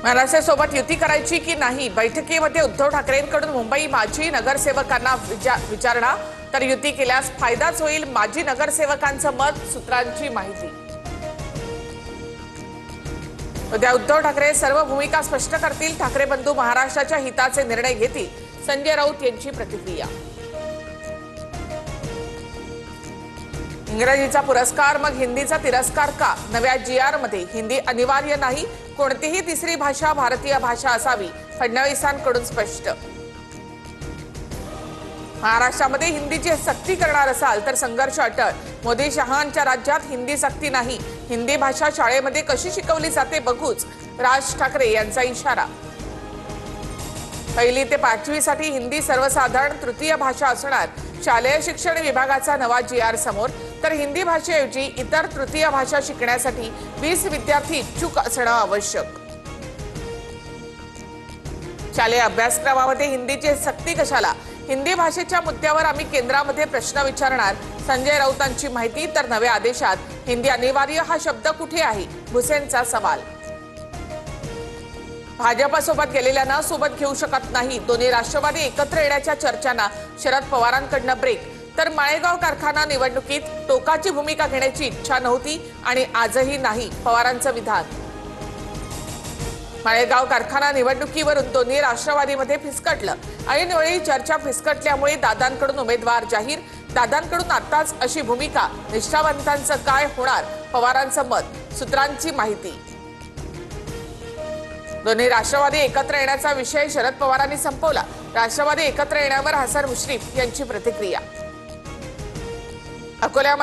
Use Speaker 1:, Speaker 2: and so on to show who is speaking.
Speaker 1: मनसेसोबत युती करायची की नाही, बैठकीमध्ये उद्धव ठाकरेंकडून मुंबई माजी नगरसेवकांना विचारणा, तर युती केल्यास फायदाच होईल, माजी नगरसेवकांचं मत, सूत्रांची माहिती। उद्या उद्धव ठाकरे सर्व भूमिका स्पष्ट करतील, ठाकरे बंधू महाराष्ट्राच्या हिताचे निर्णय घेतील, संजय राऊत यांची प्रतिक्रिया। इंग्रजीचा पुरस्कार मग हिंदीचा तिरस्कार का? नव्या जीआर मध्ये हिंदी अनिवार्य नाही, कोणतीही तिसरी भाषा भारतीय भाषा असावी, फडणवीसांकडून स्पष्ट। महाराष्ट्रामध्ये हिंदीची सक्ती करणार असाल तर संघर्ष अटळ, मोदी शहांच्या राज्यात हिंदी सक्ती नाही, हिंदी भाषा शाळेमध्ये कशी शिकवली जाते बघूच, राज ठाकरे यांचा इशारा। पहिली ते 5वी साठी हिंदी सर्वसाधारण तृतीय भाषा असणार, शालेय शिक्षण विभागाचा नवा जीआर समोर, तर हिंदी भाषेऐवजी इतर तृतीय भाषा शिकण्यासाठी 20 विद्यार्थी इच्छुक असणं आवश्यक। शालेय अभ्यासक्रमामध्ये हिंदीची सक्ती कशाला? हिंदी भाषेच्या मुद्द्यावर आम्ही केंद्रामध्ये प्रश्न विचारणार, संजय राऊतांची माहिती। तर नव्या आदेशात हिंदी अनिवार्य हा शब्द कुठे आहे, भुसेंचा सवाल। भाजपसोबत गेलेल्यांना सोबत घेऊ शकत नाही, दोन्ही राष्ट्रवादी एकत्र येण्याच्या चर्चांना शरद पवारांकडून ब्रेक, तर माळेगाव कारखाना निवडणुकीत टोकाची भूमिका घेण्याची इच्छा नव्हती आणि आजही नाही, पवारांचं विधान। माळेगाव कारखाना निवडणुकीवरून दोन्ही राष्ट्रवादीमध्ये फिसकटलं, ऐनवेळी चर्चा फिसकटल्यामुळे दादांकडून उमेदवार जाहीर, दादांकडून आताच अशी भूमिका, निष्ठावंतांचं काय होणार, पवारांचं मत, सूत्रांची माहिती। दोन्ही राष्ट्रवादी एकत्र येण्याचा विषय शरद पवारांनी संपवला, राष्ट्रवादी एकत्र येण्यावर हसन मुश्रीफ यांची प्रतिक्रिया। अकोला